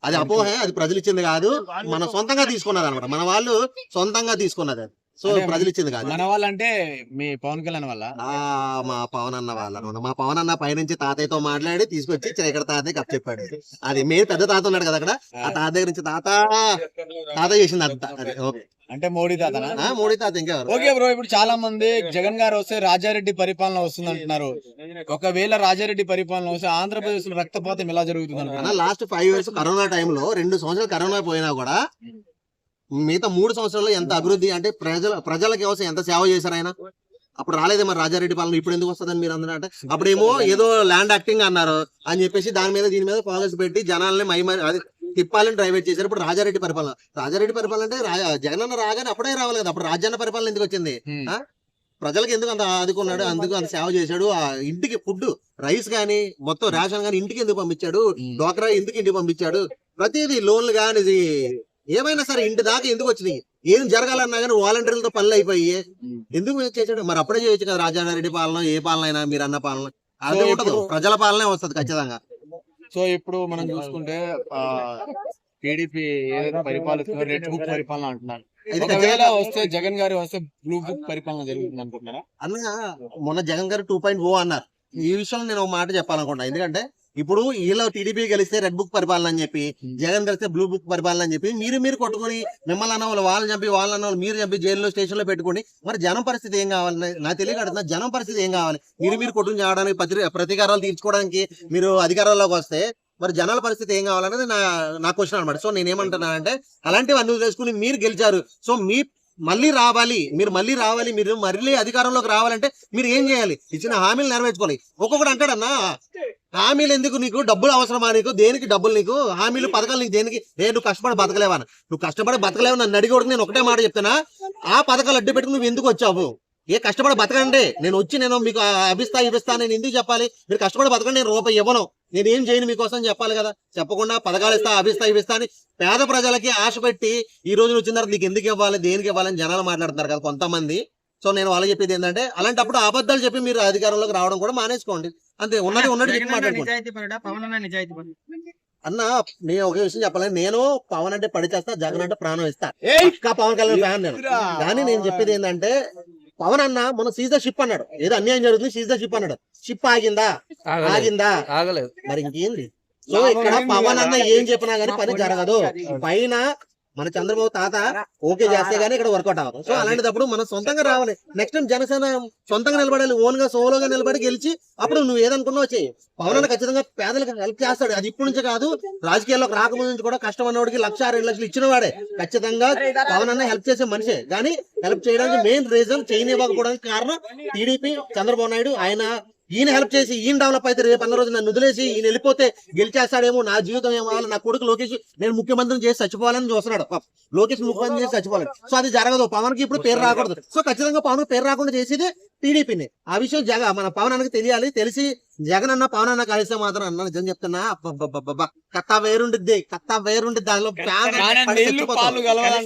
అది అపోహే, అది ప్రజలు ఇచ్చింది కాదు, మనం సొంతంగా తీసుకున్నది అనమాట. మన వాళ్ళు సొంతంగా తీసుకున్నది అది. సో ప్రజలు ఇచ్చింది కాదు. మన వాళ్ళంటే మీ పవన్ కళ్యాణ్ వల్ల మా పవన్ అన్న వాళ్ళ మా పవన్ అన్న పైనుంచి తాతయ్యతో మాట్లాడి తీసుకొచ్చి ఇక్కడ తాతయ్యకి అప్ చెప్పాడు. అది మెయిన్ పెద్ద తాత ఉన్నాడు కదా అక్కడ, ఆ తాత దగ్గర నుంచి తాత చేసింది అంత. అది ఓకే అంటే మోడీ తాతనా? మోడీ తాత ఇంకెవరు? ఓకే బ్రో, ఇప్పుడు చాలా మంది జగన్ గారు వస్తే రాజారెడ్డి పరిపాలన వస్తుంది అంటున్నారు. ఒకవేళ రాజారెడ్డి పరిపాలన వస్తే ఆంధ్రప్రదేశ్ లో రక్తపాతం ఎలా జరుగుతుంది అన్న? లాస్ట్ 5 years కరోనా టైంలో 2 సంవత్సరాలు కరోనా పోయినా కూడా మిగతా 3 సంవత్సరాల్లో ఎంత అభివృద్ధి అంటే ప్రజల కోసం ఎంత సేవ చేశారు ఆయన. అప్పుడు రాలేదే మరి రాజారెడ్డి పాలన, ఇప్పుడు ఎందుకు వస్తుందని మీరు అందరూ అంటే, అప్పుడేమో ఏదో ల్యాండ్ యాక్టింగ్ అన్నారు అని చెప్పేసి దీని మీద ఫోకస్ పెట్టి జనాల్ని అది తిప్పాలని ప్రైవేట్ చేశారు. ఇప్పుడు రాజారెడ్డి పరిపాలన అంటే జగన్ అన్న రాగానే అప్పుడే రావాలి కదా, అప్పుడు రాజ్యాన్న పరిపాలన ఎందుకు వచ్చింది? ప్రజలకు ఎందుకు అంత ఆదుకున్నాడు, అందుకు అంత సేవ చేశాడు. ఆ ఇంటికి ఫుడ్ రైస్ గానీ మొత్తం రేషన్ గానీ ఇంటికి ఎందుకు పంపించాడు, డోక్రా ఎందుకు ఇంటికి పంపించాడు, ప్రతిదీ లోన్లు గానీ ఏమైనా సరే ఇంటి దాకా ఎందుకు వచ్చినాయి, ఏం జరగాలన్నా కానీ వాలంటీర్లతో పనులు అయిపోయి ఎందుకు చేశాడు? మరి అప్పుడే చేయొచ్చు కదా రాజారెడ్డి పాలన, ఏ పాలన అయినా మీరు అన్న పాలన అదే ఉంటదు, ప్రజల పాలనే వస్తుంది ఖచ్చితంగా. సో ఇప్పుడు మనం చూసుకుంటే టీడీపీ ఏదైతే పరిపాలిస్తుందో రెడ్ బుక్ పరిపాలన అంటున్నారు. ఒకవేళ వస్తే జగన్ గారు వస్తే బ్లూ బుక్ పరిపాలన జరుగుతుంది అనుకుంటున్నారా? అన్న మొన్న జగన్ గారు 2.0 అన్నారు. ఈ విషయంలో నేను ఒక మాట చెప్పాలనుకుంటున్నా. ఎందుకంటే ఇప్పుడు వీళ్ళు టీడీపీ గెలిస్తే రెడ్ బుక్ పరిపాలన అని చెప్పి, జగన్ గెలిస్తే బ్లూ బుక్ పరిపాలన అని చెప్పి మీరు కొట్టుకుని మిమ్మల్ని అన్న వాళ్ళు చంపి వాళ్ళని అన్న వాళ్ళు మీరు చంపి జైల్లో స్టేషన్ లో పెట్టుకుని, మరి జనం పరిస్థితి ఏం కావాలి? నాకు తెలియకడుతున్నా, జనం పరిస్థితి ఏం కావాలి? మీరు కొట్టుకుని చేయడానికి ప్రతీకారాలు తీర్చుకోవడానికి మీరు అధికారంలోకి వస్తే మరి జనాల పరిస్థితి ఏం కావాలనేది నా క్వశ్చన్ అనమాట. సో నేను ఏమంటున్నానంటే, అలాంటివి అన్ని తెలుసుకుని మీరు గెలిచారు, సో మీరు మళ్ళీ రావాలి, మీరు మళ్ళీ అధికారంలోకి రావాలంటే మీరు ఏం చేయాలి? ఇచ్చిన హామీలు నెరవేర్చుకోవాలి. ఒక్కొక్కటి అంటాడన్నా, హామీలు ఎందుకు నీకు, డబ్బులు అవసరమా నీకు, దేనికి డబ్బులు నీకు, హామీలు పథకాలు నీకు దేనికి? నువ్వు కష్టపడి బతకలేవా? నువ్వు కష్టపడి బతకలేవు నన్ను అడిగకూడదు. నేను ఒకటే మాట చెప్తున్నా, ఆ పథకాలు అడ్డు పెట్టుకుని నువ్వు ఎందుకు వచ్చావు? కష్టపడి బతకండి, నేను మీకు ఇవిస్తా నేను ఎందుకు చెప్పాలి? మీరు కష్టపడి బతకండి, నేను రూపాయి ఇవ్వను, నేను ఏం చేయను మీకోసం చెప్పాలి కదా. చెప్పకుండా పథకాలు ఇస్తా అని పేద ప్రజలకి ఆశ పెట్టి ఈ రోజు వచ్చిన తర్వాత నీకు ఎందుకు ఇవ్వాలి, దేనికి ఇవ్వాలని జనాలు మాట్లాడుతున్నారు కదా కొంతమంది. సో నేను వాళ్ళకి చెప్పేది ఏంటంటే, అలాంటప్పుడు అబద్ధాలు చెప్పి మీరు అధికారంలోకి రావడం కూడా మానేసుకోండి. అంతే, ఉన్నది చెప్పి మాట్లాడుకోండి. అన్న నేను ఒక విషయం చెప్పాలి, నేను పవన్ అంటే పడిచేస్తా, జగన్ అంటే ప్రాణం ఇస్తా, ఇంకా పవన్ కళ్యాణ్ ఫ్యాన్ నేను. కానీ నేను చెప్పేది ఏంటంటే, పవన్ అన్న మన సీజ్ ద షిప్ అన్నాడు, ఏదో అన్యాయం జరుగుతుంది సీజ్ ద షిప్ అన్నాడు. షిప్ ఆగిందా? ఆగలేదు. మరి ఇంకేంది? సో ఇక్కడ పవన్ అన్న ఏం చెప్పినా గానీ పని జరగదు. పైన మన చంద్రబాబు తాత ఓకే చేస్తే గానీ ఇక్కడ వర్కౌట్ అవ్వదు. సో అలాంటిదప్పుడు మనం సొంతంగా రావాలి. నెక్స్ట్ టైం జనసేన సొంతంగా నిలబడాలి, ఓన్ గా సోలోగా నిలబడి గెలిచి అప్పుడు నువ్వు ఏదనుకున్నావు వచ్చి. పవన్ అన్న ఖచ్చితంగా పేదలకు హెల్ప్ చేస్తాడు. అది ఇప్పటి నుంచి కాదు, రాజకీయాల్లోకి రాకముందు నుంచి కూడా కష్టం అన్నవాడికి 1,00,000, 2 లక్షలు ఇచ్చిన వాడే. ఖచ్చితంగా పవన్ అన్న హెల్ప్ చేసే మనిషే. కానీ హెల్ప్ చేయడానికి మెయిన్ రీజన్ చేయనివ్వకపోవడానికి కారణం టీడీపీ, చంద్రబాబు నాయుడు. ఈయన హెల్ప్ చేసి ఈయన డెవలప్ అయితే రేపు అన్న రోజు నన్ను వదిలేసి ఈయన వెళ్ళిపోతే గెలిచేస్తాడేమో, నా జీవితం ఏమో, నా కొడుకు లోకేష్ నేను ముఖ్యమంత్రిని చేసి చచ్చిపోవాలని చూస్తున్నాడు. లోకేష్ ముఖ్యమంత్రి చేసి చచ్చిపోవాలి. సో అది జరగదు. పవన్ కి ఇప్పుడు పేరు రాకూడదు. సో ఖచ్చితంగా పవన్ పేరు రాకుండా చేసేది టీడీపీని. ఆ విషయం మన పవన్ అన్నకి తెలియాలి. తెలిసి జగన్ అన్న పవన్ అన్న కలిస్తే మాత్రం అన్న నిజం చెప్తున్నా, కత్తా వేరుండిద్ది, దానిలో